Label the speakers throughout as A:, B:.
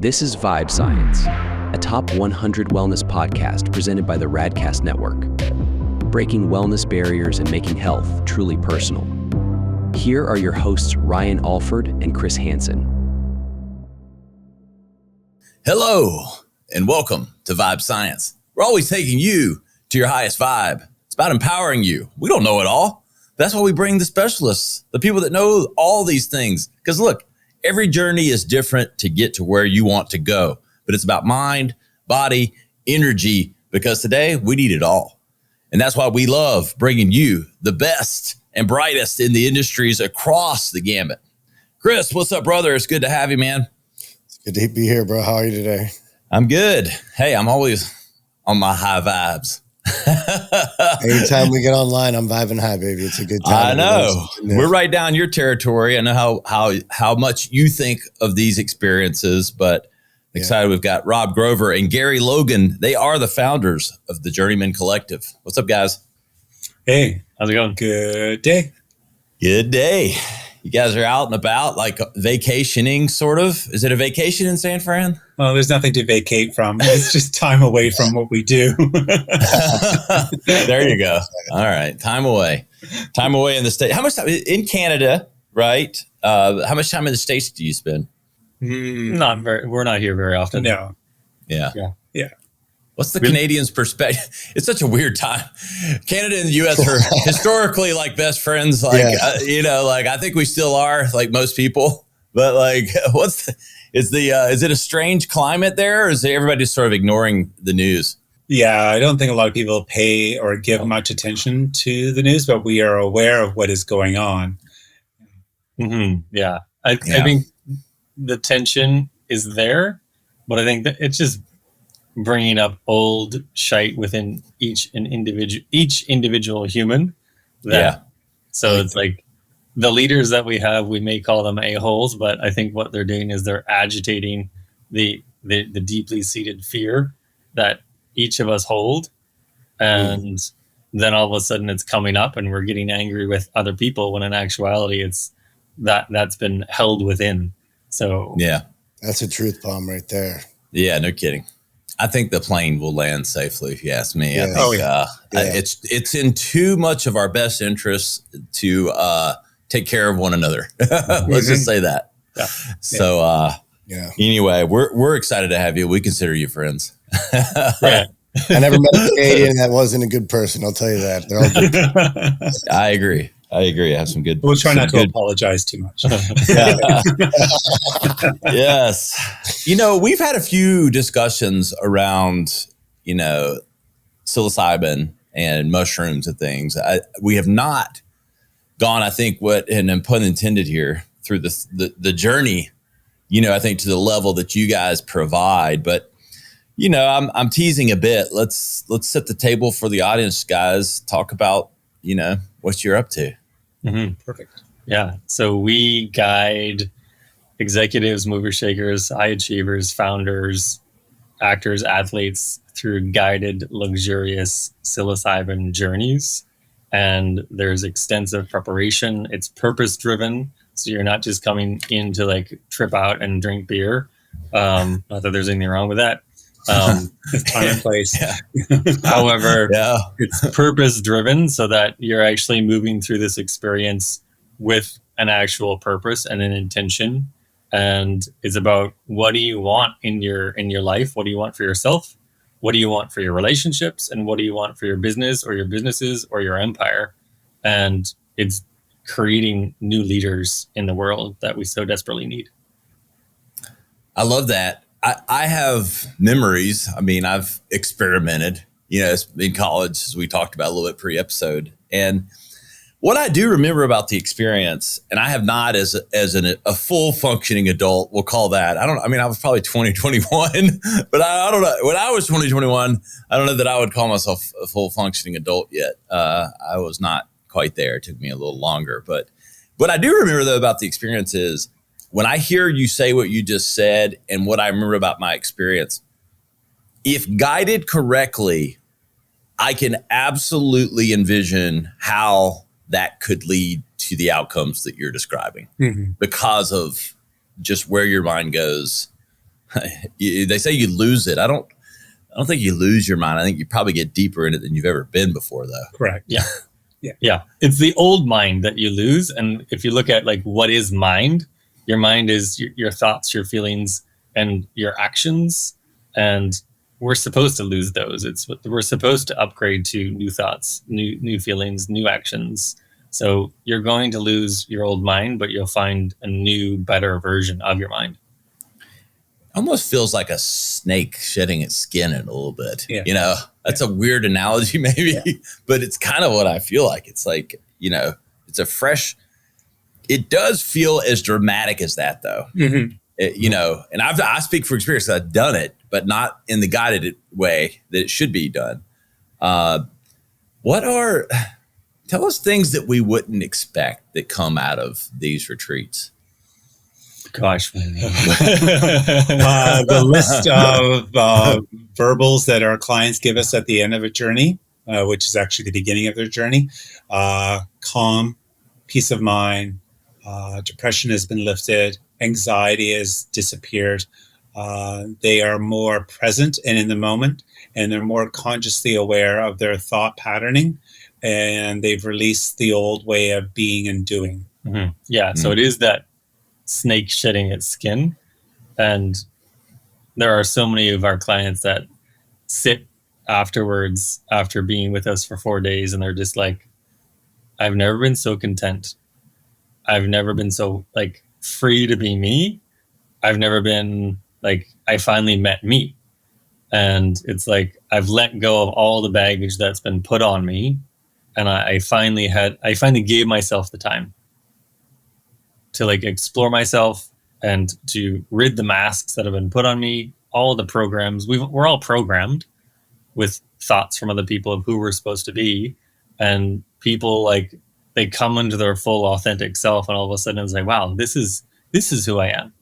A: This is Vibe Science, a top 100 wellness podcast presented by the Radcast Network, breaking wellness barriers and making health truly personal. Here are your hosts, Ryan Alford and Chris Hansen.
B: Hello, and welcome to Vibe Science. We're always taking you to your highest vibe. It's about empowering you. We don't know it all. That's why we bring the specialists, the people that know all these things. Because look, every journey is different to get to where you want to go. But it's about mind, body, energy, because today we need it all. And that's why we love bringing you the best and brightest in the industries across the gamut. Chris, what's up, brother? It's good to have you, man.
C: It's good to be here, bro. How are you today?
B: I'm good. Hey, I'm always on my high vibes.
C: Anytime we get online, I'm vibing high, baby. It's a good time.
B: I know. We're right down your territory. I know how much you think of these experiences, but excited. We've got Rob Grover and Gary Logan. They are the founders of the Journeyman Collective. What's up, guys?
D: Hey, how's it going? Good day.
B: Good day. You guys are out and about, like vacationing, sort of. Is it a vacation in San Fran?
D: Well, there's nothing to vacate from. It's just time away from what we do.
B: There you go. All right. Time away. Time away in the States. How much time in Canada, right? How much time in the States do you spend?
E: Not very. We're not here very often.
D: No.
B: Yeah. What's the
E: Really?
B: Canadians' perspective? It's such a weird time. Canada and the U.S. are historically like best friends. Like, I think we still are, like most people. But like, is it a strange climate there, or is everybody sort of ignoring the news?
D: Yeah, I don't think a lot of people pay or give much attention to the news, but we are aware of what is going on.
E: Mm-hmm. Yeah. I think the tension is there, but I think that it's just bringing up old shite within each individual human. So it's like the leaders that we have, we may call them a-holes, but I think what they're doing is they're agitating the deeply seated fear that each of us hold. And then all of a sudden it's coming up and we're getting angry with other people when in actuality it's that's been held within. So
C: That's a truth bomb right there.
B: Yeah, no kidding. I think the plane will land safely, if you ask me.
C: Yeah.
B: I think it's in too much of our best interest to take care of one another. Let's just say that.
E: Yeah.
B: So anyway, we're excited to have you. We consider you friends.
E: right.
C: I never met a Canadian that wasn't a good person. I'll tell you that. They're all good.
B: I agree. I have some good.
D: We'll try not to apologize too much.
B: Yes. We've had a few discussions around, psilocybin and mushrooms and things. We have not gone, I think, and pun intended here, through the journey, I think to the level that you guys provide. But, I'm teasing a bit. Let's set the table for the audience, guys. Talk about, what you're up to.
E: Mm-hmm.
D: Perfect.
E: Yeah. So we guide executives, mover shakers, high achievers, founders, actors, athletes through guided, luxurious psilocybin journeys. And there's extensive preparation. It's purpose driven. So you're not just coming in to like trip out and drink beer. Not that there's anything wrong with that.
D: Time and place.
E: However, it's purpose driven so that you're actually moving through this experience with an actual purpose and an intention. And it's about what do you want in your life? What do you want for yourself? What do you want for your relationships? And what do you want for your business or your businesses or your empire? And it's creating new leaders in the world that we so desperately need.
B: I love that. I have memories. I mean, I've experimented, in college, as we talked about a little bit pre-episode. And what I do remember about the experience, and I have not as a full functioning adult, we'll call that. I was probably 2021, but I don't know. When I was 2021, I don't know that I would call myself a full functioning adult yet. I was not quite there. It took me a little longer. But what I do remember, though, about the experience is, when I hear you say what you just said and what I remember about my experience, if guided correctly, I can absolutely envision how that could lead to the outcomes that you're describing because of just where your mind goes they say you lose it. I don't think you lose your mind. I think you probably get deeper in it than you've ever been before, though.
D: Correct.
E: Yeah. Yeah. It's the old mind that you lose. And if you look at like what is mind, your mind is your thoughts, your feelings, and your actions. And we're supposed to lose those. We're supposed to upgrade to new thoughts, new feelings, new actions. So you're going to lose your old mind, but you'll find a new, better version of your mind.
B: Almost feels like a snake shedding its skin in a little bit.
D: Yeah.
B: You know, that's a weird analogy maybe, but it's kind of what I feel like. It's like, you know, it's a fresh, it does feel as dramatic as that though.
D: Mm-hmm.
B: You know, and I speak for experience. I've done it, but not in the guided way that it should be done. Tell us things that we wouldn't expect that come out of these retreats.
E: Gosh.
D: The list of verbals that our clients give us at the end of a journey, which is actually the beginning of their journey. Calm, peace of mind, depression has been lifted, anxiety has disappeared. They are more present and in the moment, and they're more consciously aware of their thought patterning, and they've released the old way of being and doing.
E: Mm-hmm. Yeah. So it is that snake shedding its skin. And there are so many of our clients that sit afterwards after being with us for 4 days, and they're just like, I've never been so content. I've never been so like free to be me. I've never been like, I finally met me. And it's like, I've let go of all the baggage that's been put on me. And I finally gave myself the time to like explore myself and to rid the masks that have been put on me, all the programs. We're all programmed with thoughts from other people of who we're supposed to be. And people like, they come into their full authentic self, and all of a sudden it's like, wow, this is who I am.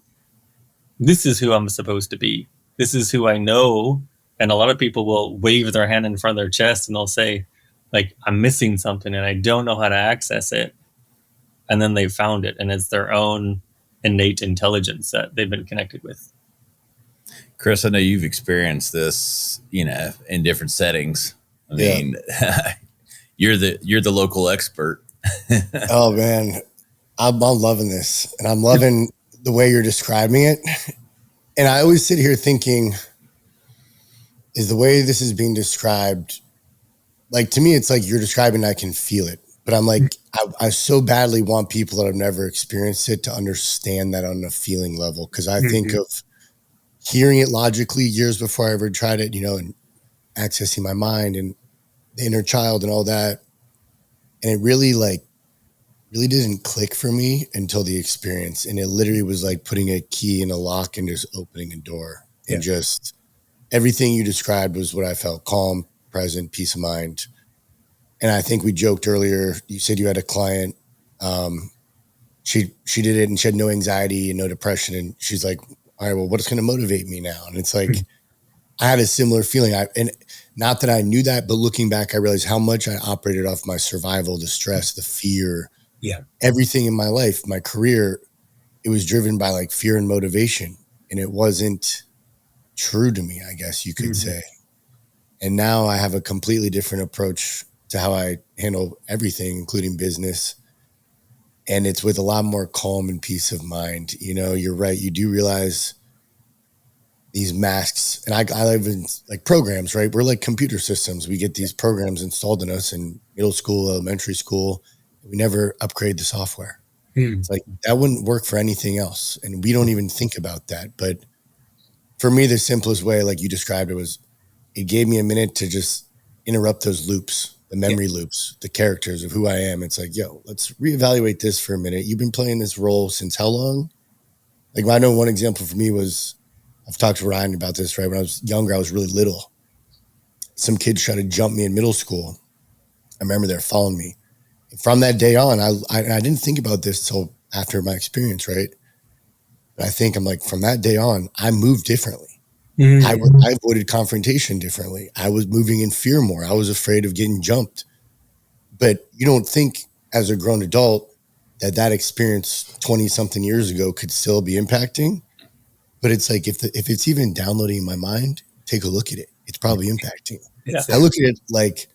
E: This is who I'm supposed to be. This is who I know. And a lot of people will wave their hand in front of their chest and they'll say, like, I'm missing something and I don't know how to access it. And then they found it, and it's their own innate intelligence that they've been connected with.
B: Chris, I know you've experienced this, you know, in different settings. I mean, you're the local expert.
C: Oh man, I'm loving this, and I'm loving the way you're describing it. And I always sit here thinking, is the way this is being described, like, to me, it's like you're describing, I can feel it. But I'm like, I so badly want people that have never experienced it to understand that on a feeling level. Because I think of hearing it logically years before I ever tried it, you know, and accessing my mind and the inner child and all that. And it really didn't click for me until the experience. And it literally was like putting a key in a lock and just opening a door. And just everything you described was what I felt: calm, present, peace of mind. And I think we joked earlier, you said you had a client, she did it and she had no anxiety and no depression. And she's like, all right, well, what's going to motivate me now? And it's like, I had a similar feeling. And not that I knew that, but looking back, I realized how much I operated off my survival, the stress, the fear, everything in my life, my career. It was driven by like fear and motivation. And it wasn't true to me, I guess you could say. And now I have a completely different approach to how I handle everything, including business. And it's with a lot more calm and peace of mind. You know, you're right. You do realize these masks, and I live in like programs, right? We're like computer systems. We get these programs installed in us in middle school, elementary school. We never upgrade the software. It's like, that wouldn't work for anything else. And we don't even think about that. But for me, the simplest way, like you described it, was it gave me a minute to just interrupt those loops, the memory loops, the characters of who I am. It's like, yo, let's reevaluate this for a minute. You've been playing this role since how long? Like, I know one example for me was, I've talked to Ryan about this, right? When I was younger, I was really little. Some kids tried to jump me in middle school. I remember they're following me. And from that day on, I didn't think about this till after my experience, right? But I think I'm like, from that day on, I moved differently. I avoided confrontation differently. I was moving in fear more. I was afraid of getting jumped. But you don't think as a grown adult that experience 20 something years ago could still be impacting. But it's like, if it's even downloading in my mind, take a look at it. It's probably impacting.
E: Yeah.
C: I look at it like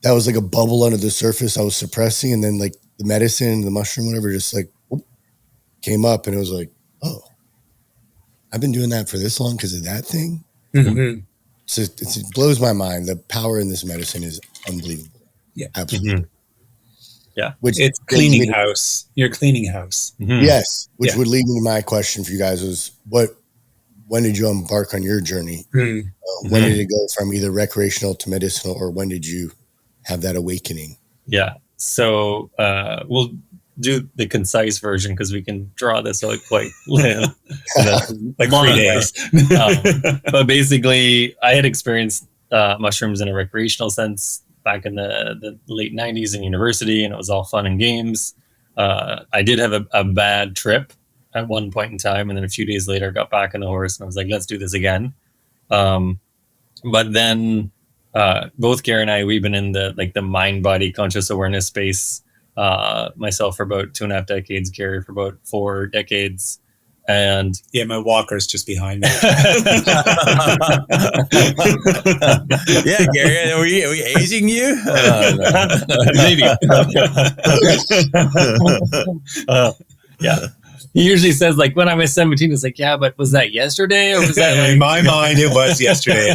C: that was like a bubble under the surface I was suppressing. And then like the medicine, the mushroom, whatever, just like whoop, came up, and it was like, oh, I've been doing that for this long because of that thing.
D: Mm-hmm.
C: So it blows my mind. The power in this medicine is unbelievable.
D: Yeah.
C: Absolutely.
E: Mm-hmm. Yeah.
C: Which
D: It's cleaning house. You're cleaning house.
E: Mhm.
C: Yes. Which
D: Yeah.
C: would lead me to my question for you guys was when did you embark on your journey?
D: Mm.
C: When did it go from either recreational to medicinal, or when did you have that awakening?
E: Yeah. So we'll do the concise version because we can draw this out quite like
D: Like 3 days.
E: But basically, I had experienced mushrooms in a recreational sense back in the late 90s in university, and it was all fun and games. I did have a bad trip at one point in time, and then a few days later, got back on the horse, and I was like, let's do this again. But then both Gary and I, we've been in the mind body conscious awareness space, myself for about 2.5 decades, Gary for about 4 decades. And
D: Yeah, my walker's just behind me.
B: Yeah, Gary, are we aging you?
E: maybe. Yeah. He usually says, like, when I was 17, it's like, yeah, but was that yesterday, or was that
D: In my mind, it was yesterday.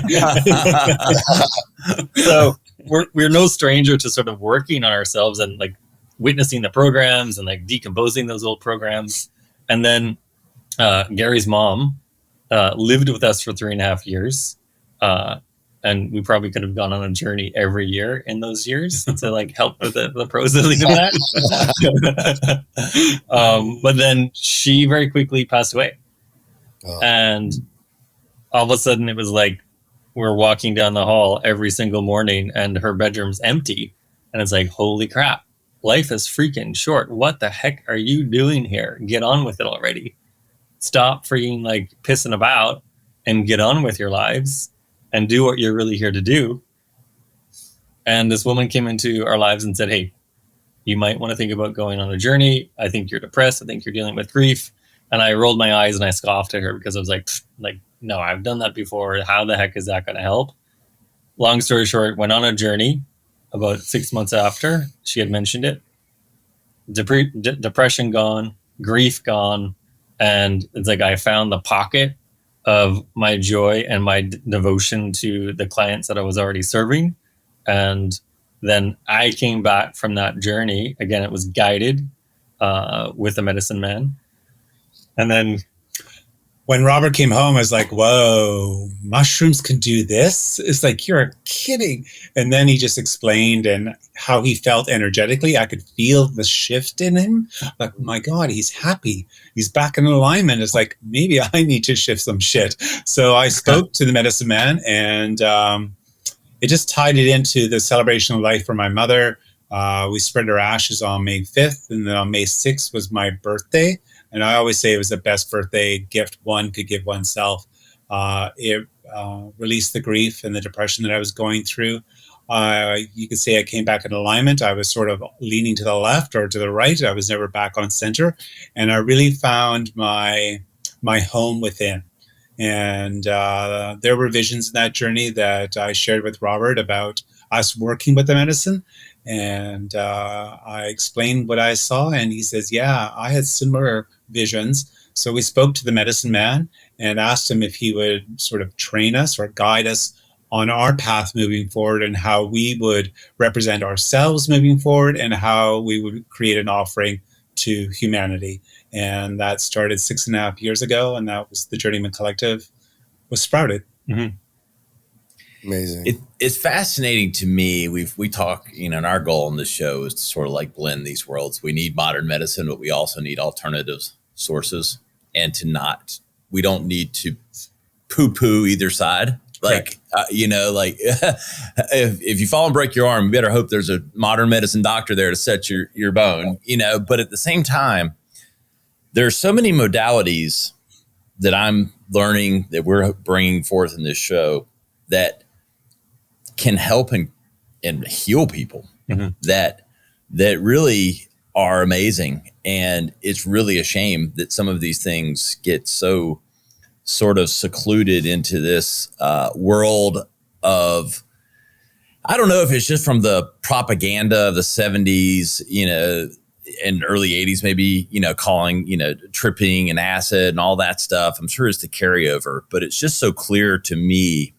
E: So we're no stranger to sort of working on ourselves and like witnessing the programs and like decomposing those old programs. And then Gary's mom lived with us for 3.5 years. And we probably could have gone on a journey every year in those years to like help with the process of that. But then she very quickly passed away.
C: Oh.
E: And all of a sudden it was like, we're walking down the hall every single morning and her bedroom's empty. And it's like, holy crap, life is freaking short. What the heck are you doing here? Get on with it already. Stop freaking like pissing about and get on with your lives and do what you're really here to do. And this woman came into our lives and said, hey, you might want to think about going on a journey. I think you're depressed. I think you're dealing with grief. And I rolled my eyes and I scoffed at her because I was like, no, I've done that before. How the heck is that going to help? Long story short, went on a journey about 6 months after she had mentioned it. Depression gone, grief gone. And it's like I found the pocket of my joy and my devotion to the clients that I was already serving. And then I came back from that journey. Again, it was guided with a medicine man. And then
D: when Robert came home, I was like, whoa, mushrooms can do this? It's like, you're kidding. And then he just explained and how he felt energetically. I could feel the shift in him. Like, oh my God, he's happy. He's back in alignment. It's like, maybe I need to shift some shit. So I spoke to the medicine man, and it just tied it into the celebration of life for my mother. We spread her ashes on May 5th, and then on May 6th was my birthday. And I always say it was the best birthday gift one could give oneself. It released the grief and the depression that I was going through. You could say I came back in alignment. I was sort of leaning to the left or to the right. I was never back on center. And I really found my home within. And there were visions in that journey that I shared with Robert about us working with the medicine. And I explained what I saw, and he says, yeah, I had similar visions. So we spoke to the medicine man and asked him if he would sort of train us or guide us on our path moving forward, and how we would represent ourselves moving forward, and how we would create an offering to humanity. And that started 6.5 years ago, and that was the Journeyman Collective was sprouted.
E: mm-hmm.
C: Amazing.
B: It's fascinating to me. We talk, and our goal on this show is to sort of like blend these worlds. We need modern medicine, but we also need alternative sources, and we don't need to poo-poo either side. Like, if you fall and break your arm, you better hope there's a modern medicine doctor there to set your bone, but at the same time, there are so many modalities that I'm learning that we're bringing forth in this show that can help and heal people,
E: Mm-hmm.
B: that really are amazing. And it's really a shame that some of these things get so sort of secluded into this world of, I don't know if it's just from the propaganda of the 70s, and early 80s, maybe, calling, tripping and acid and all that stuff. I'm sure it's the carryover, but it's just so clear to me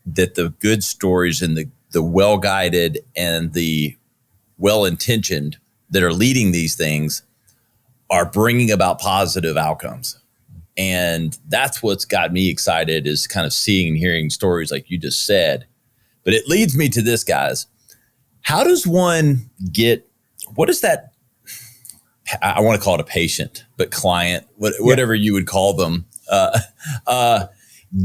B: that the good stories and the well-guided and the well-intentioned that are leading these things are bringing about positive outcomes. And that's what's got me excited, is kind of seeing and hearing stories like you just said. But it leads me to this, guys. How does one get, what is that? I want to call it a patient, but client, whatever you would call them,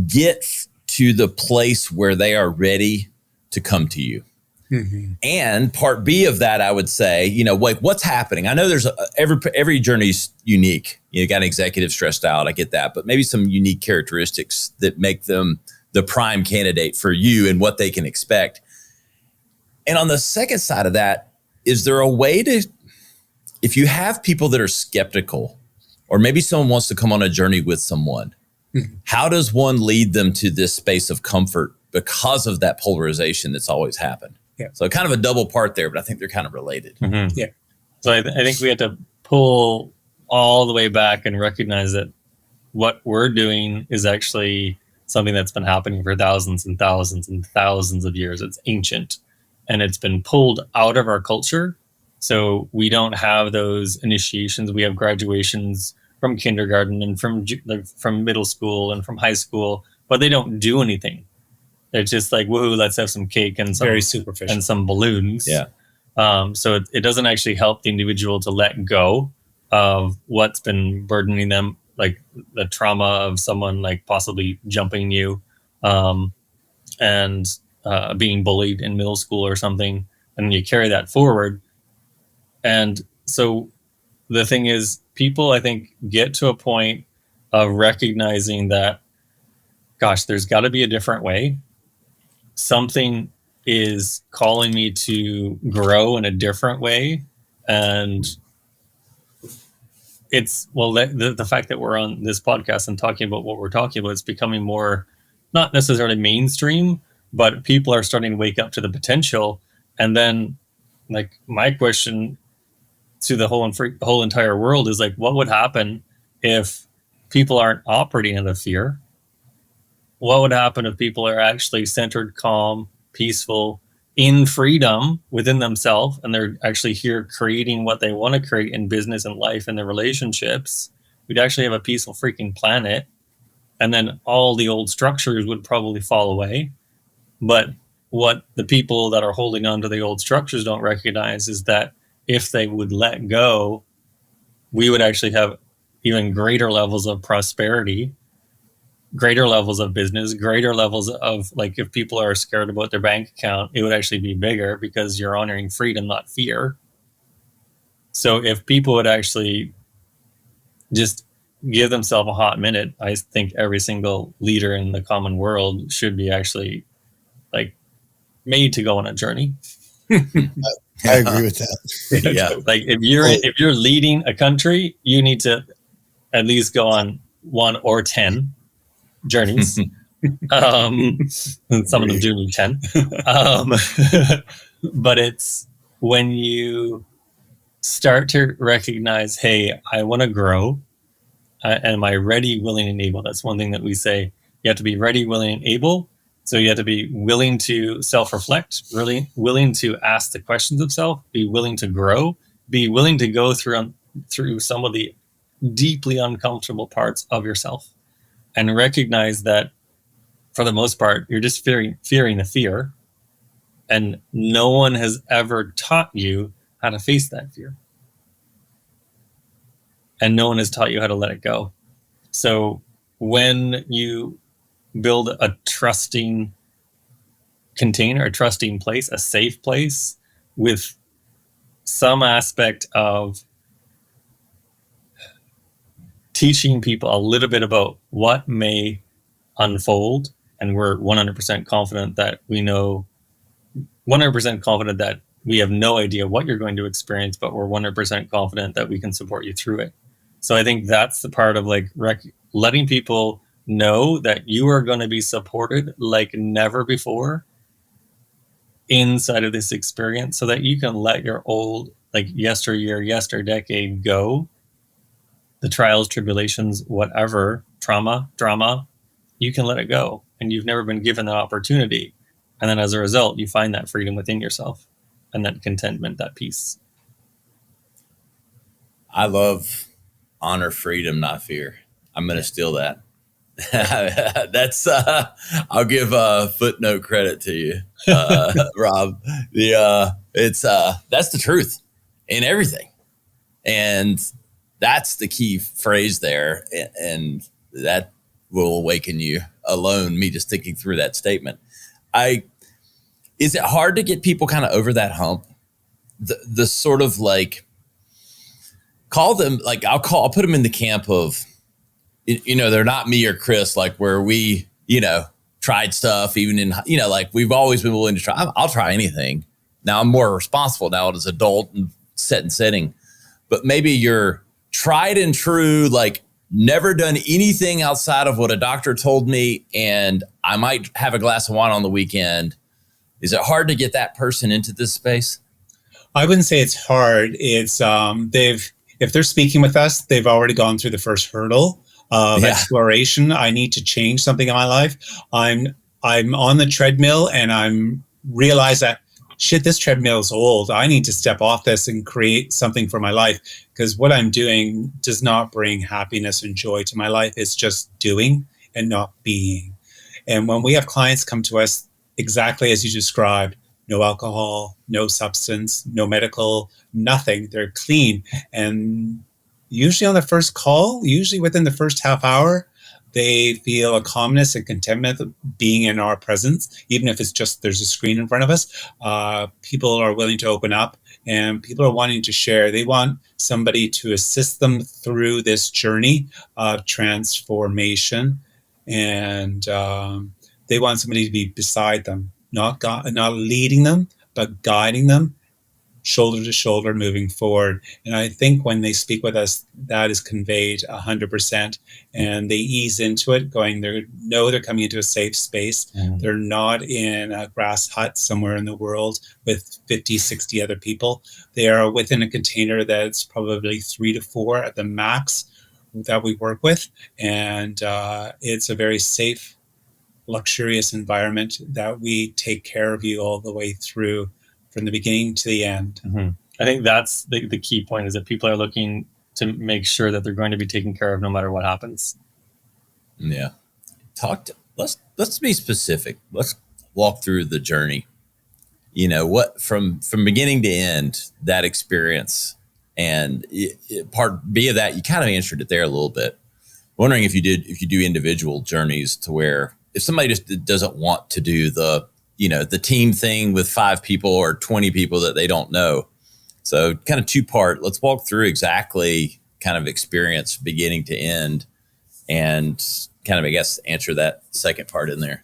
B: get to the place where they are ready to come to you. Mm-hmm. And part B of that, I would say, like what's happening. I know there's every journey's unique. You got an executive stressed out. I get that, but maybe some unique characteristics that make them the prime candidate for you and what they can expect. And on the second side of that, is there a way to, if you have people that are skeptical, or maybe someone wants to come on a journey with someone, how does one lead them to this space of comfort because of that polarization that's always happened?
D: Yeah.
B: So kind of a double part there, but I think they're kind of related.
E: Mm-hmm.
D: Yeah.
E: So I think we have to pull all the way back and recognize that what we're doing is actually something that's been happening for thousands and thousands and thousands of years. It's ancient, and it's been pulled out of our culture. So we don't have those initiations. We have graduations from kindergarten and from middle school and from high school, but they don't do anything. They're just like, woohoo, let's have some cake and some,
D: very superficial,
E: and some balloons.
B: Yeah.
E: So it doesn't actually help the individual to let go of what's been burdening them, like the trauma of someone like possibly jumping you and being bullied in middle school or something. And you carry that forward. And so the thing is, people, I think, get to a point of recognizing that, gosh, there's got to be a different way. Something is calling me to grow in a different way. And it's, well, the fact that we're on this podcast and talking about what we're talking about, it's becoming more, not necessarily mainstream, but people are starting to wake up to the potential. And then, like, my question to the whole entire world is like, what would happen if people aren't operating out of fear? What would happen if people are actually centered, calm, peaceful, in freedom within themselves, and they're actually here creating what they want to create in business and life and their relationships? We'd actually have a peaceful freaking planet, and then all the old structures would probably fall away. But what the people that are holding on to the old structures don't recognize is that if they would let go, we would actually have even greater levels of prosperity, greater levels of business, greater levels of, like, if people are scared about their bank account, it would actually be bigger because you're honoring freedom, not fear. So if people would actually just give themselves a hot minute, I think every single leader in the common world should be actually, like, made to go on a journey.
C: I agree with that.
B: Yeah.
E: Like, if you're leading a country, you need to at least go on 1 or 10 journeys. And some of them do need 10. But it's when you start to recognize, hey, I want to grow. Am I ready, willing, and able? That's one thing that we say. You have to be ready, willing, and able. So you have to be willing to self-reflect, really willing to ask the questions of self, be willing to grow, be willing to go through some of the deeply uncomfortable parts of yourself, and recognize that for the most part, you're just fearing the fear, and no one has ever taught you how to face that fear. And no one has taught you how to let it go. So when you build a trusting container, a trusting place, a safe place with some aspect of teaching people a little bit about what may unfold, and we're 100% confident that we know, 100% confident that we have no idea what you're going to experience, but we're 100% confident that we can support you through it. So I think that's the part of, like, letting people know that you are going to be supported like never before inside of this experience, so that you can let your old, like yesteryear, yesterdecade go, the trials, tribulations, whatever, trauma, drama, you can let it go. And you've never been given that opportunity. And then as a result, you find that freedom within yourself and that contentment, that peace.
B: I love honor, freedom, not fear. I'm going to steal that. That's I'll give a footnote credit to you, Rob. It's that's the truth in everything, and that's the key phrase there, and that will awaken you alone. Me just thinking through that statement. Is it hard to get people kind of over that hump? The sort of like, call them, like I'll put them in the camp of, they're not me or Chris, like where we, tried stuff even in, like we've always been willing to try. I'll try anything. Now I'm more responsible now as an adult and setting, but maybe you're tried and true, like never done anything outside of what a doctor told me. And I might have a glass of wine on the weekend. Is it hard to get that person into this space?
D: I wouldn't say it's hard. It's, if they're speaking with us, they've already gone through the first hurdle of exploration. I need to change something in my life. I'm on the treadmill and I'm realize that shit, this treadmill is old. I need to step off this and create something for my life, because what I'm doing does not bring happiness and joy to my life. It's just doing and not being. And when we have clients come to us exactly as you described, no alcohol, no substance, no medical, nothing. They're clean. And usually on the first call, usually within the first half hour, they feel a calmness and contentment being in our presence, even if it's just there's a screen in front of us. People are willing to open up and people are wanting to share. They want somebody to assist them through this journey of transformation. And they want somebody to be beside them, not leading them, but guiding them, shoulder to shoulder, moving forward. And I think when they speak with us, that is conveyed 100%, and they ease into it, they're coming into a safe space. Mm. They're not in a grass hut somewhere in the world with 50, 60 other people. They are within a container that's probably 3 to 4 at the max that we work with. And it's a very safe, luxurious environment that we take care of you all the way through, from the beginning to the end.
E: Mm-hmm. I think that's the key point, is that people are looking to make sure that they're going to be taken care of no matter what happens.
B: Yeah. Let's be specific. Let's walk through the journey. What from beginning to end, that experience, and part B of that, you kind of answered it there a little bit. Wondering if you do individual journeys, to where if somebody just doesn't want to do the team thing with 5 people or 20 people that they don't know. So kind of 2-part, let's walk through exactly kind of experience beginning to end, and kind of, I guess, answer that second part in there.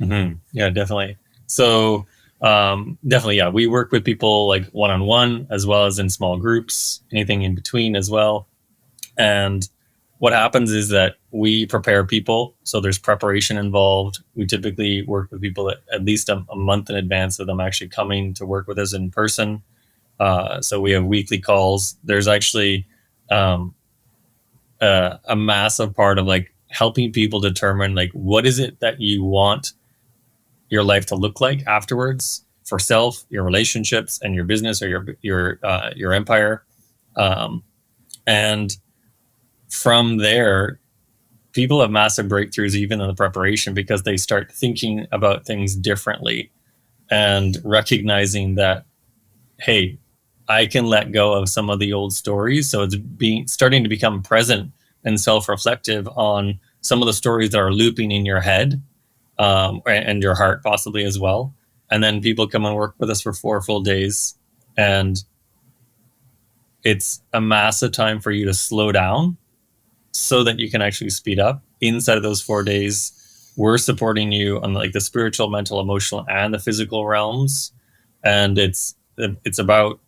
E: Mm-hmm. Yeah, definitely. So definitely, yeah, we work with people like one-on-one as well as in small groups, anything in between as well. And what happens is that we prepare people. So there's preparation involved. We typically work with people at least a month in advance of them actually coming to work with us in person. So we have weekly calls. There's actually a massive part of like helping people determine like, what is it that you want your life to look like afterwards, for self, your relationships, and your business, or your empire. And from there, people have massive breakthroughs even in the preparation, because they start thinking about things differently and recognizing that, hey, I can let go of some of the old stories. So it's starting to become present and self-reflective on some of the stories that are looping in your head, and your heart possibly as well. And then people come and work with us for 4 full days, and it's a massive time for you to slow down so that you can actually speed up. Inside of those 4 days, we're supporting you on like the spiritual, mental, emotional, and the physical realms. And it's about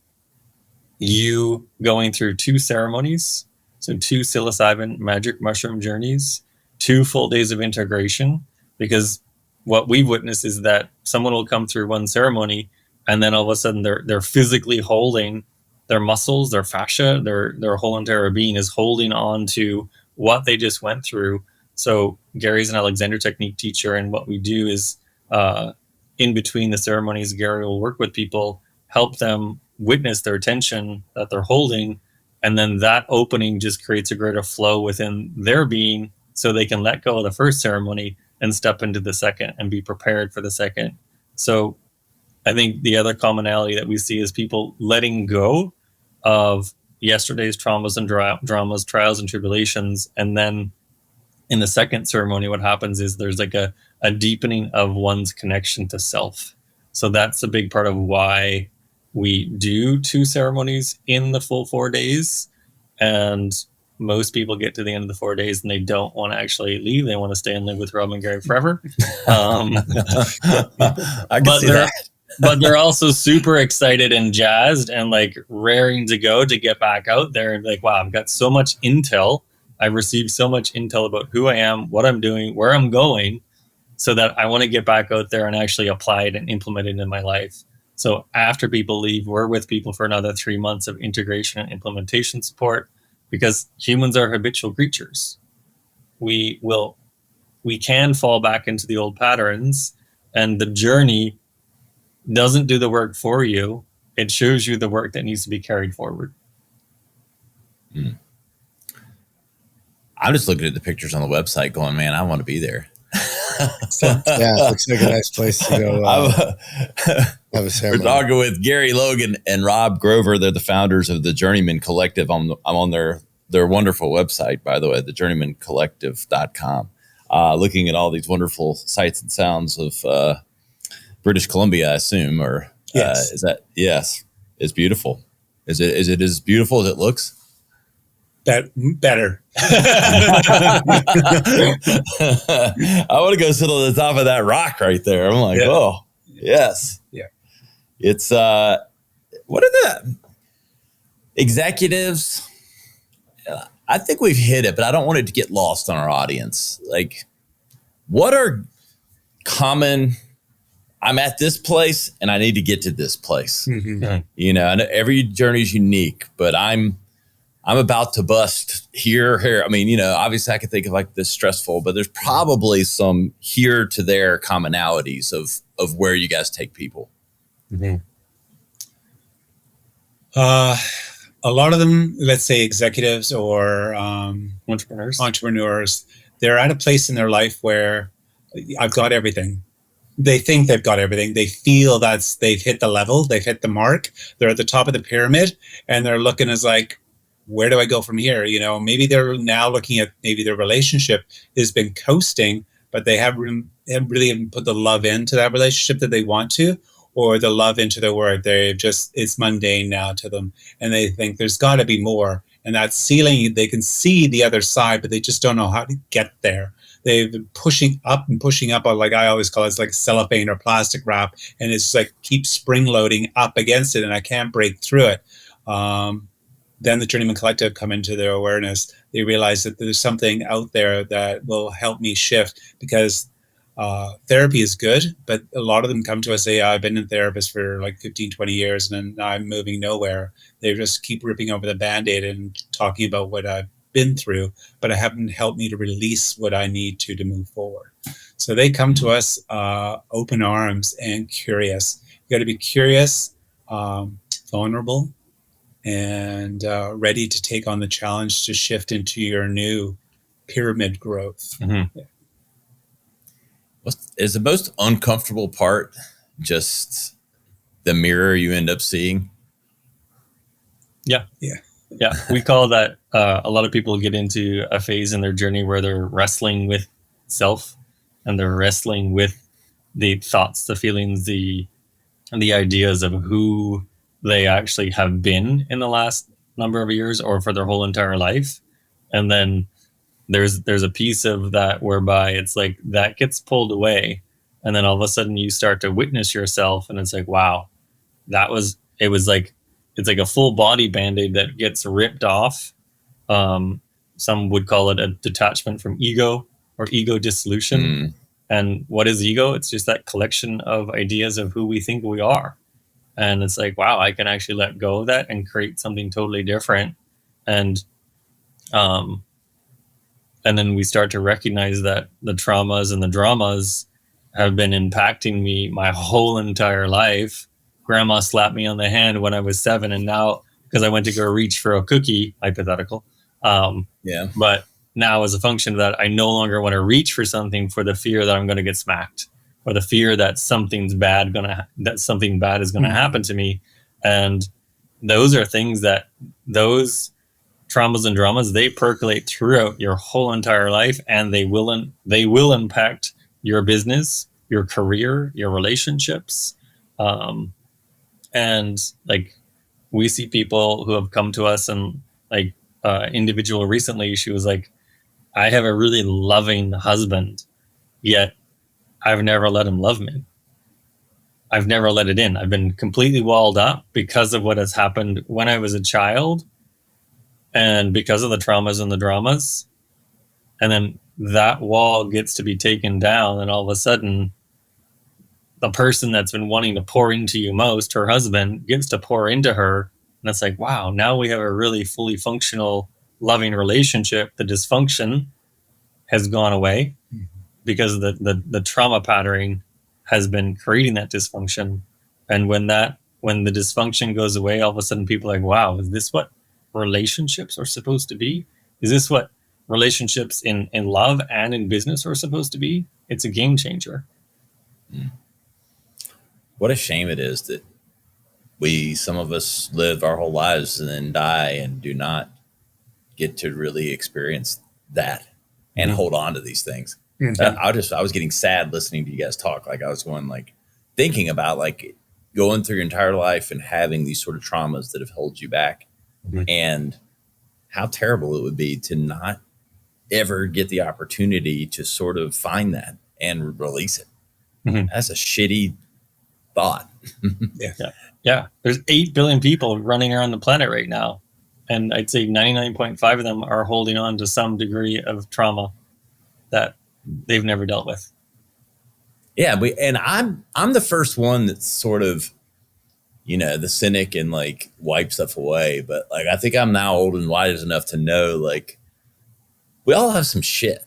E: you going through 2 ceremonies. So 2 psilocybin magic mushroom journeys, 2 full days of integration, because what we've witnessed is that someone will come through one ceremony and then all of a sudden they're physically holding their muscles, their fascia, their whole entire being is holding on to what they just went through. So Gary's an Alexander technique teacher, and what we do is in between the ceremonies, Gary will work with people, help them witness their tension that they're holding, and then that opening just creates a greater flow within their being, so they can let go of the first ceremony and step into the second and be prepared for the second. So I think the other commonality that we see is people letting go of yesterday's traumas and dramas, trials and tribulations. And then in the second ceremony, what happens is there's like a deepening of one's connection to self. So that's a big part of why we do 2 ceremonies in the full 4 days. And most people get to the end of the 4 days and they don't want to actually leave. They want to stay and live with Rob and Gary forever.
B: I can see that.
E: But they're also super excited and jazzed and like raring to go to get back out there and like, wow, I've got so much intel. I've received so much intel about who I am, what I'm doing, where I'm going, so that I want to get back out there and actually apply it and implement it in my life. So after people leave, we're with people for another 3 months of integration and implementation support, because humans are habitual creatures. We can fall back into the old patterns, and the journey doesn't do the work for you. It shows you the work that needs to be carried forward.
B: I'm just looking at the pictures on the website going, man, I want to be there.
C: Yeah, looks like a nice place to go have a ceremony.
B: We're talking with Gary Logan and Rob Grover. They're the founders of the Journeyman Collective. I'm on their wonderful website, by the way, the journeymancollective.com. Looking at all these wonderful sights and sounds of British Columbia, I assume, or
D: Yes.
B: is that, yes, it's beautiful. Is it as beautiful as it looks?
D: Better.
B: I want to go sit on the top of that rock right there. I'm like, oh, yes.
D: Yeah.
B: It's, what are the executives? I think we've hit it, but I don't want it to get lost on our audience. Like, what are common, I'm at this place and I need to get to this place.
D: Mm-hmm.
B: You know, and every journey is unique, but I'm about to bust here. I mean, you know, obviously I could think of like this stressful, but there's probably some here to there commonalities of where you guys take people.
D: Mm-hmm. A lot of them, let's say executives or entrepreneurs, they're at a place in their life where I've got everything. They think they've got everything. They feel they've hit the level, they've hit the mark. They're at the top of the pyramid and they're looking as like, where do I go from here? You know, maybe they're now looking at maybe their relationship has been coasting, but they haven't really put the love into that relationship that they want to, or the love into their work. It's mundane now to them. And they think there's got to be more. And that ceiling, they can see the other side, but they just don't know how to get there. They've been pushing up, like I always call it, it's like cellophane or plastic wrap. And it's like keep spring loading up against it and I can't break through it. Then the Journeyman Collective come into their awareness. They realize that there's something out there that will help me shift, because therapy is good, but a lot of them come to us say, I've been in therapist for like 15, 20 years and I'm moving nowhere. They just keep ripping over the Band-Aid and talking about what I've been through, but it haven't helped me to release what I need to move forward. So they come to us open arms and curious. You got to be curious, vulnerable, and ready to take on the challenge to shift into your new pyramid growth.
E: Mm-hmm.
D: Yeah.
B: Is the most uncomfortable part just the mirror you end up seeing?
E: Yeah.
D: Yeah.
E: Yeah. We call that, a lot of people get into a phase in their journey where they're wrestling with self and they're wrestling with the thoughts, the feelings, the ideas of who they actually have been in the last number of years or for their whole entire life. And then there's a piece of that whereby it's like that gets pulled away. And then all of a sudden you start to witness yourself and it's like, wow, it's like a full body Band-Aid that gets ripped off. Some would call it a detachment from ego. or ego dissolution. And what is ego? It's just that collection of ideas of who we think we are. And it's like, wow, I can actually let go of that and create something totally different. And then we start to recognize that the traumas and the dramas have been impacting me my whole entire life. Grandma slapped me on the hand when I was 7, and now because I went to go reach for a cookie, hypothetical. But now, as a function of that, I no longer want to reach for something for the fear that I'm going to get smacked, or the fear that something bad is going to happen to me. And those are things that those traumas and dramas, they percolate throughout your whole entire life, and they will impact your business, your career, your relationships. And like, we see people who have come to us, and like individual recently, she was like, I have a really loving husband, yet I've never let him love me. I've never let it in. I've been completely walled up because of what has happened when I was a child, and because of the traumas and the dramas. And then that wall gets to be taken down, and all of a sudden, the person that's been wanting to pour into you most, her husband, gets to pour into her. And it's like, wow, now we have a really fully functional, loving relationship. The dysfunction has gone away because the trauma patterning has been creating that dysfunction. And when the dysfunction goes away, all of a sudden people are like, wow, is this what relationships are supposed to be? Is this what relationships in love and in business are supposed to be? It's a game changer.
B: What a shame it is that some of us live our whole lives and then die and do not get to really experience that and hold on to these things. I was getting sad listening to you guys talk. Like, I was going, like, thinking about like going through your entire life and having these sort of traumas that have held you back, and how terrible it would be to not ever get the opportunity to sort of find that and release it. That's a shitty thought.
E: Yeah. There's 8 billion people running around the planet right now, and I'd say 99.5 of them are holding on to some degree of trauma that they've never dealt with.
B: Yeah, I'm the first one that's sort of, the cynic and like wipe stuff away. But like, I think I'm now old and wise enough to know, like, we all have some shit,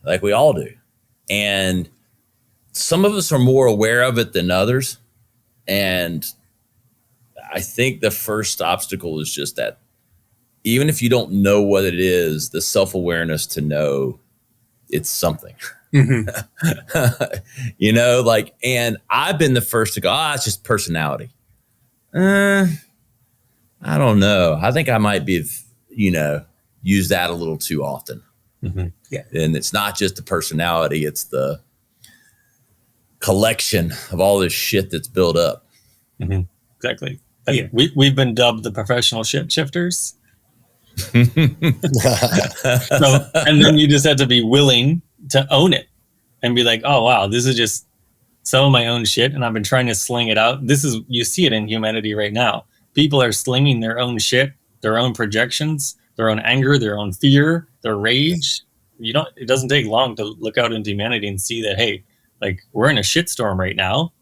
B: like we all do. And some of us are more aware of it than others. And I think the first obstacle is just that, even if you don't know what it is, the self-awareness to know it's something. And I've been the first to go, it's just personality. I don't know. I think I might be, use that a little too often. Yeah. And it's not just the personality, it's the collection of all this shit that's built up.
E: Exactly. Yeah. We've been dubbed the professional shit shifters. And then you just have to be willing to own it and be like, oh, wow, this is just some of my own shit, and I've been trying to sling it out. You see it in humanity right now. People are slinging their own shit, their own projections, their own anger, their own fear, their rage. It doesn't take long to look out into humanity and see that, hey, like, we're in a shitstorm right now,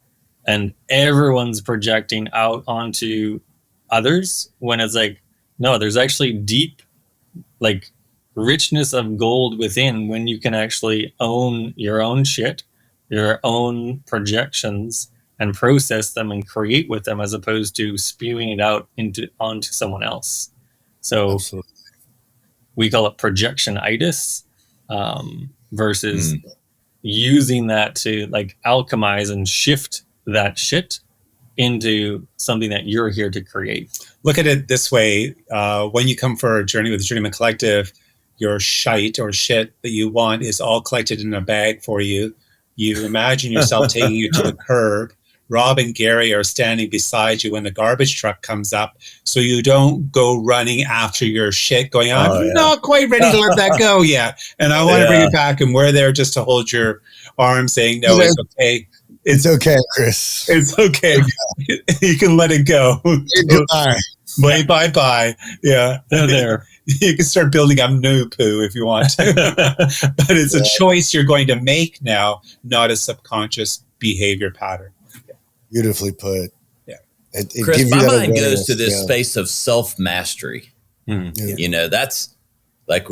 E: and everyone's projecting out onto others, when it's like, no, there's actually deep, like, richness of gold within when you can actually own your own shit, your own projections, and process them and create with them, as opposed to spewing it out onto someone else. So absolutely. We call it projectionitis, versus using that to like alchemize and shift that shit into something that you're here to create.
D: Look at it this way. When you come for a journey with the Journeyman Collective, your shite or shit that you want is all collected in a bag for you. You imagine yourself taking you to the curb. Rob and Gary are standing beside you when the garbage truck comes up, so you don't go running after your shit going, I'm not quite ready to let that go yet, and I want to bring it back, and we're there just to hold your arm saying, no, it's okay.
C: It's okay, Chris.
D: It's okay. You can let it go.
C: Goodbye.
D: Bye. Yeah.
E: They're there.
D: You can start building up new poo if you want to, but it's a choice you're going to make now, not a subconscious behavior pattern.
C: Beautifully put.
D: Yeah.
C: It
B: Chris,
C: gives you
B: my
C: that
B: mind goes
C: awareness,
B: to this
C: yeah.
B: space of self-mastery.
C: Yeah.
B: You know, that's like,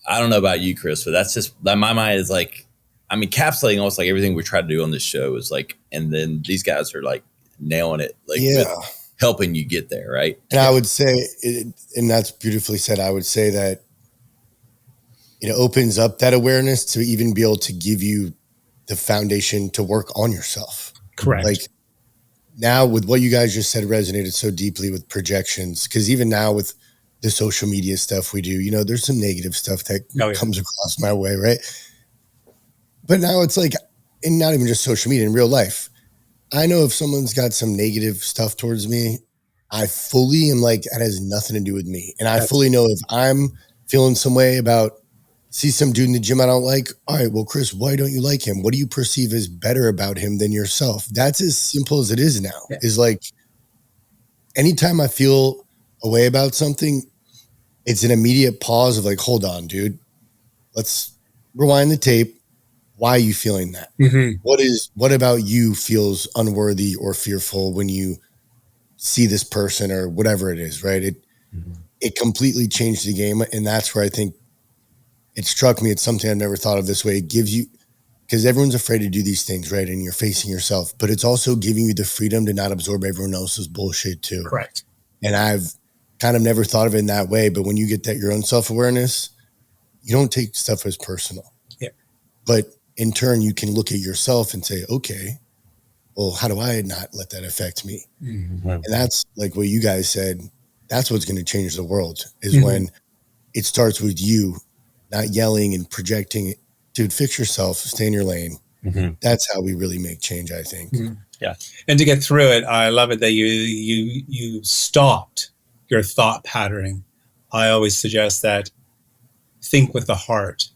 B: I don't know about you, Chris, but that's just, my mind is like, I mean, encapsulating almost like everything we try to do on this show is like, and then these guys are like nailing it, like with helping you get there, right?
C: And I would say, and that's beautifully said, I would say that it opens up that awareness to even be able to give you the foundation to work on yourself.
D: Correct.
C: Like now with what you guys just said resonated so deeply with projections, because even now with the social media stuff we do, you know, there's some negative stuff that comes across my way, right? But now it's like, and not even just social media, in real life, I know if someone's got some negative stuff towards me, I fully am like, that has nothing to do with me. And I fully know if I'm feeling some way about, see some dude in the gym I don't like, all right, well, Chris, why don't you like him? What do you perceive as better about him than yourself? That's as simple as it is now. Is like, anytime I feel a way about something, it's an immediate pause of like, hold on, dude, let's rewind the tape. Why are you feeling that? What about you feels unworthy or fearful when you see this person or whatever it is, right? It completely changed the game. And that's where I think it struck me. It's something I've never thought of this way. It gives you, because everyone's afraid to do these things, right? And you're facing yourself, but it's also giving you the freedom to not absorb everyone else's bullshit too.
D: Correct.
C: And I've kind of never thought of it in that way, but when you get that your own self-awareness, you don't take stuff as personal.
D: Yeah.
C: But in turn, you can look at yourself and say, okay, well, how do I not let that affect me? And that's like what you guys said. That's what's going to change the world is when it starts with you not yelling and projecting it. Dude, fix yourself, stay in your lane. That's how we really make change, I think.
D: Yeah. And to get through it, I love it that you stopped your thought patterning. I always suggest that think with the heart,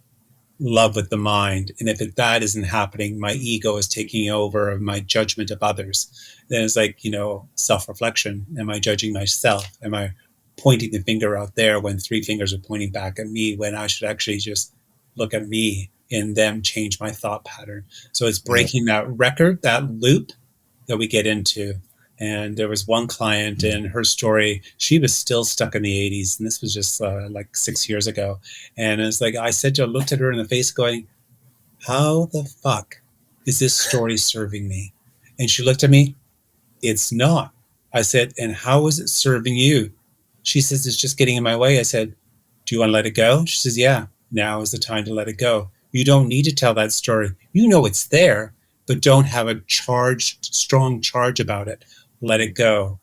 D: love with the mind. And if that isn't happening, my ego is taking over of my judgment of others. Then it's like, you know, self-reflection. Am I judging myself? Am I pointing the finger out there when three fingers are pointing back at me when I should actually just look at me and then change my thought pattern? So it's breaking that record, that loop that we get into. And there was one client in her story, she was still stuck in the 80s. And this was just like 6 years ago. And it's like, I looked at her in the face going, how the fuck is this story serving me? And she looked at me, it's not. I said, and how is it serving you? She says, it's just getting in my way. I said, do you want to let it go? She says, yeah, now is the time to let it go. You don't need to tell that story. You know it's there, but don't have a strong charge about it. Let it go.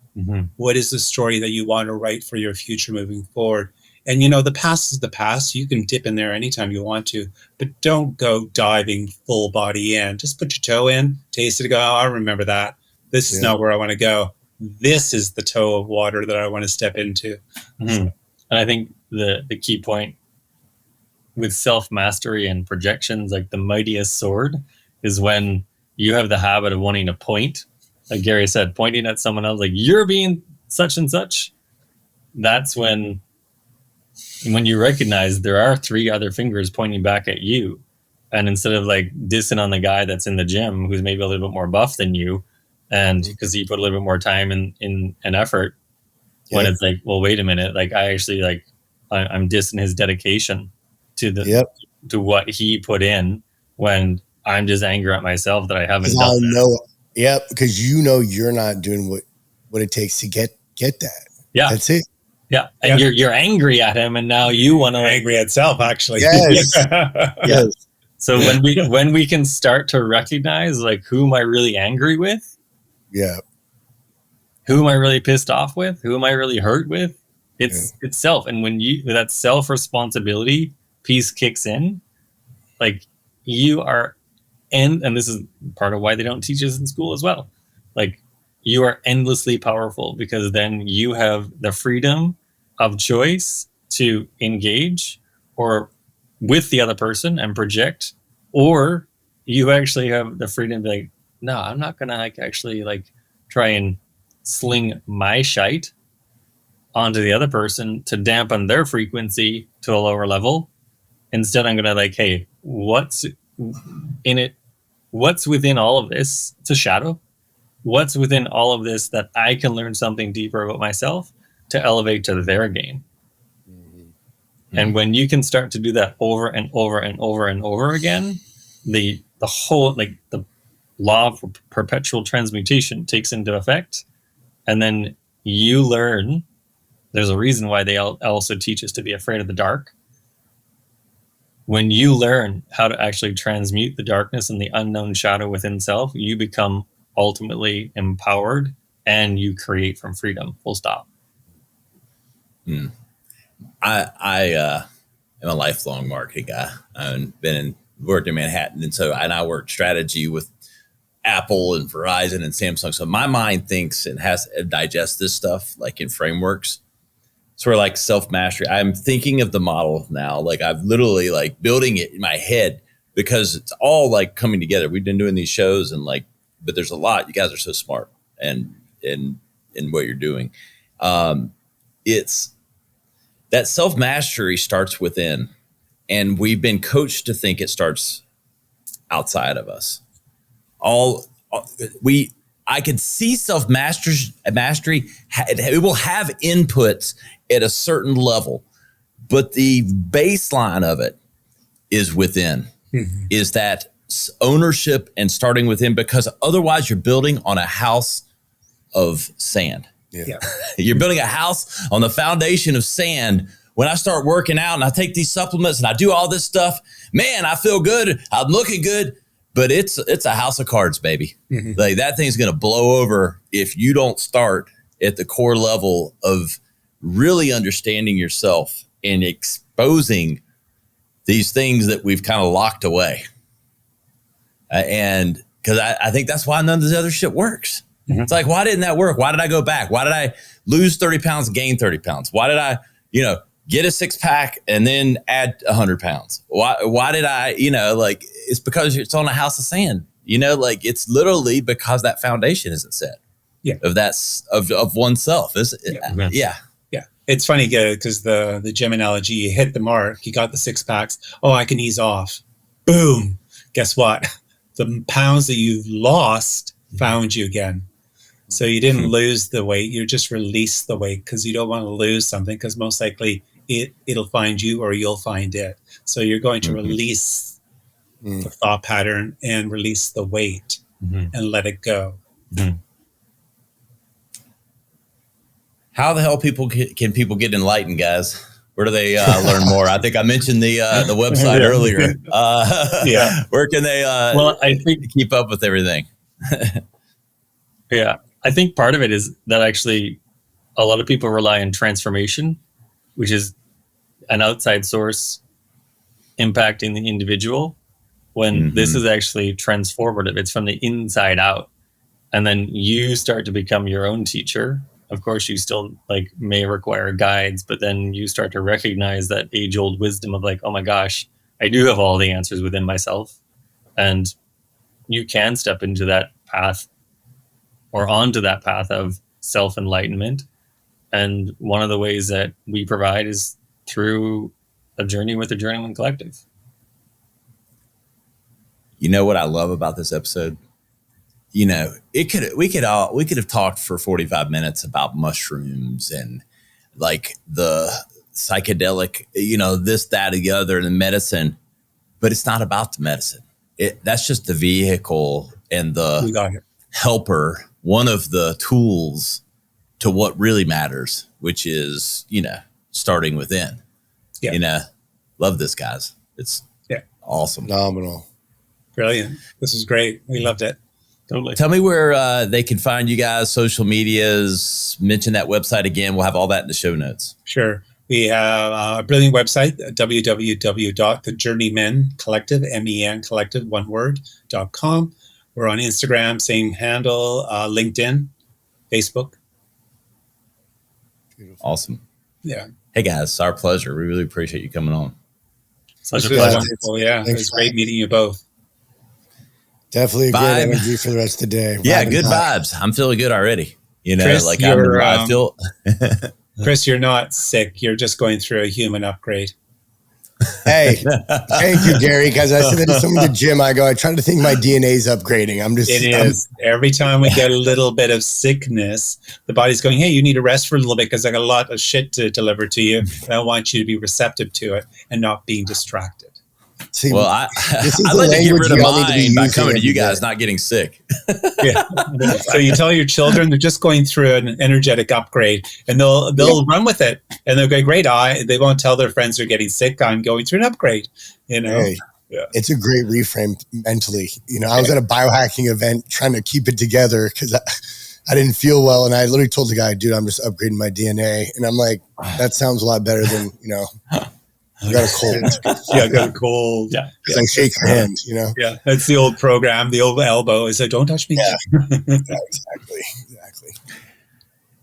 D: What is the story that you want to write for your future moving forward? And, you know, the past is the past. You can dip in there anytime you want to, but don't go diving full body in. Just put your toe in, taste it, go, oh, I remember that. This is not where I want to go. This is the toe of water that I want to step into.
E: And I think the key point with self-mastery and projections, like the mightiest sword, is when you have the habit of wanting to point, like Gary said, pointing at someone else, like you're being such and such. That's when you recognize there are three other fingers pointing back at you. And instead of like dissing on the guy that's in the gym, who's maybe a little bit more buff than you, and because he put a little bit more time in effort, when it's like, well, wait a minute, like I actually like, I'm dissing his dedication to to what he put in, when I'm just angry at myself that I haven't done that.
C: Because you know you're not doing what it takes to get that. Yeah, that's it.
E: Yeah, and you're angry at him, and now you want to
D: angry at self, actually.
C: Yes, yes.
E: So when we can start to recognize, like, who am I really angry with?
C: Yeah.
E: Who am I really pissed off with? Who am I really hurt with? It's self, and when that self responsibility piece kicks in, like you are. And this is part of why they don't teach us in school as well. Like, you are endlessly powerful, because then you have the freedom of choice to engage or with the other person and project, or you actually have the freedom to be like, no, I'm not going to actually try and sling my shite onto the other person to dampen their frequency to a lower level. Instead, I'm going to like, hey, what's in it? What's within all of this? It's a shadow. What's within all of this that I can learn something deeper about myself to elevate to their game? Mm-hmm. And when you can start to do that over and over and over and over again, the whole, like the law of perpetual transmutation takes into effect. And then you learn, there's a reason why they also teach us to be afraid of the dark. When you learn how to actually transmute the darkness and the unknown shadow within self, you become ultimately empowered and you create from freedom. Full stop.
B: I am a lifelong marketing guy. I've worked in Manhattan, and I work strategy with Apple and Verizon and Samsung. So my mind thinks and has to digest this stuff like in frameworks. Sort of like self-mastery. I'm thinking of the model now. Like I've literally like building it in my head because it's all like coming together. We've been doing these shows and like, but there's a lot. You guys are so smart and in what you're doing. It's that self-mastery starts within, and we've been coached to think it starts outside of us. I could see self-mastery. It will have inputs at a certain level, but the baseline of it is within, is that ownership and starting within, because otherwise you're building on a house of sand. Yeah. You're building a house on the foundation of sand. When I start working out and I take these supplements and I do all this stuff, man, I feel good. I'm looking good. But it's a house of cards, baby. Mm-hmm. Like that thing's going to blow over if you don't start at the core level of really understanding yourself and exposing these things that we've kind of locked away. And because I think that's why none of this other shit works. Mm-hmm. It's like, why didn't that work? Why did I go back? Why did I lose 30 pounds, gain 30 pounds? Why did I, get a 6-pack and then add 100 pounds? Why did I, it's because it's on a house of sand, it's literally because that foundation isn't set. Yeah. Of oneself. Yeah.
D: It's funny because the gym analogy, you hit the mark, you got the 6-packs. Oh, I can ease off. Boom. Guess what? The pounds that you've lost found you again. So you didn't lose the weight. You just released the weight because you don't want to lose something, because most likely it'll find you or you'll find it. So you're going to release the thought pattern and release the weight and let it go. Mm-hmm.
B: How the hell can people get enlightened, guys? Where do they learn more? I think I mentioned the website earlier. Where can they I think keep up with everything?
E: Yeah. I think part of it is that actually a lot of people rely on transformation, which is an outside source impacting the individual, when this is actually transformative. It's from the inside out. And then you start to become your own teacher. Of course, you still may require guides, but then you start to recognize that age-old wisdom of oh my gosh, I do have all the answers within myself. And you can step into that path or onto that path of self-enlightenment. And one of the ways that we provide is through a journey with the Journeyman Collective.
B: You know what I love about this episode? We could have talked for 45 minutes about mushrooms and the psychedelic, this, that, or the other, and the medicine, but it's not about the medicine. That's just the vehicle and the helper, one of the tools to what really matters, which is, starting within. Love this, guys. It's awesome.
C: Phenomenal.
D: Brilliant. This is great. We loved it.
E: Totally.
B: Tell me where they can find you guys, social medias, mention that website again. We'll have all that in the show notes.
D: Sure. We have a brilliant website, www.thejourneymen collective, MEN collective, one word.com. We're on Instagram, same handle, LinkedIn, Facebook.
B: Beautiful. Awesome.
D: Yeah.
B: Hey guys, it's our pleasure. We really appreciate you coming on.
E: Such a pleasure.
D: It was great meeting you both.
C: Definitely a great energy for the rest of the day.
B: Yeah, good vibes. I'm feeling good already.
D: Chris,
B: I feel.
D: Chris, you're not sick. You're just going through a human upgrade.
C: Hey, thank you, Gary. Because I said that to someone at the gym. I try to think my DNA's upgrading.
D: Every time we get a little bit of sickness, the body's going, hey, you need to rest for a little bit because I got a lot of shit to deliver to you. And I want you to be receptive to it and not being distracted.
B: See, well, I'd like to get rid of mine by coming to you guys, not getting sick.
D: Yeah. So you tell your children they're just going through an energetic upgrade, and they'll run with it, and they'll go, great. They won't tell their friends they're getting sick. I'm going through an upgrade. Hey,
C: it's a great reframe mentally. I was at a biohacking event trying to keep it together because I didn't feel well, and I literally told the guy, dude, I'm just upgrading my DNA, and I'm like, that sounds a lot better than I got a cold.
D: I got a cold.
C: Yeah. Because I shake your hand,
D: Yeah. That's the old program. The old elbow is like, don't touch me.
C: Yeah. Exactly.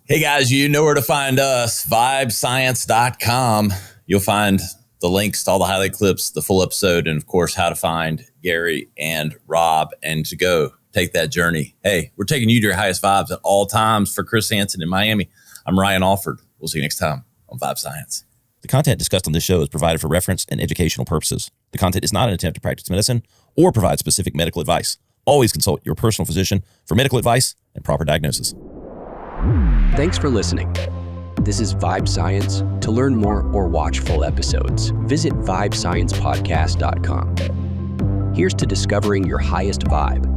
B: Hey guys, you know where to find us. Vibescience.com. You'll find the links to all the highlight clips, the full episode, and of course, how to find Gary and Rob and to go take that journey. Hey, we're taking you to your highest vibes at all times. For Chris Hansen in Miami, I'm Ryan Alford. We'll see you next time on Vibe Science.
F: The content discussed on this show is provided for reference and educational purposes. The content is not an attempt to practice medicine or provide specific medical advice. Always consult your personal physician for medical advice and proper diagnosis.
A: Thanks for listening. This is Vibe Science. To learn more or watch full episodes, visit vibesciencepodcast.com. Here's to discovering your highest vibe.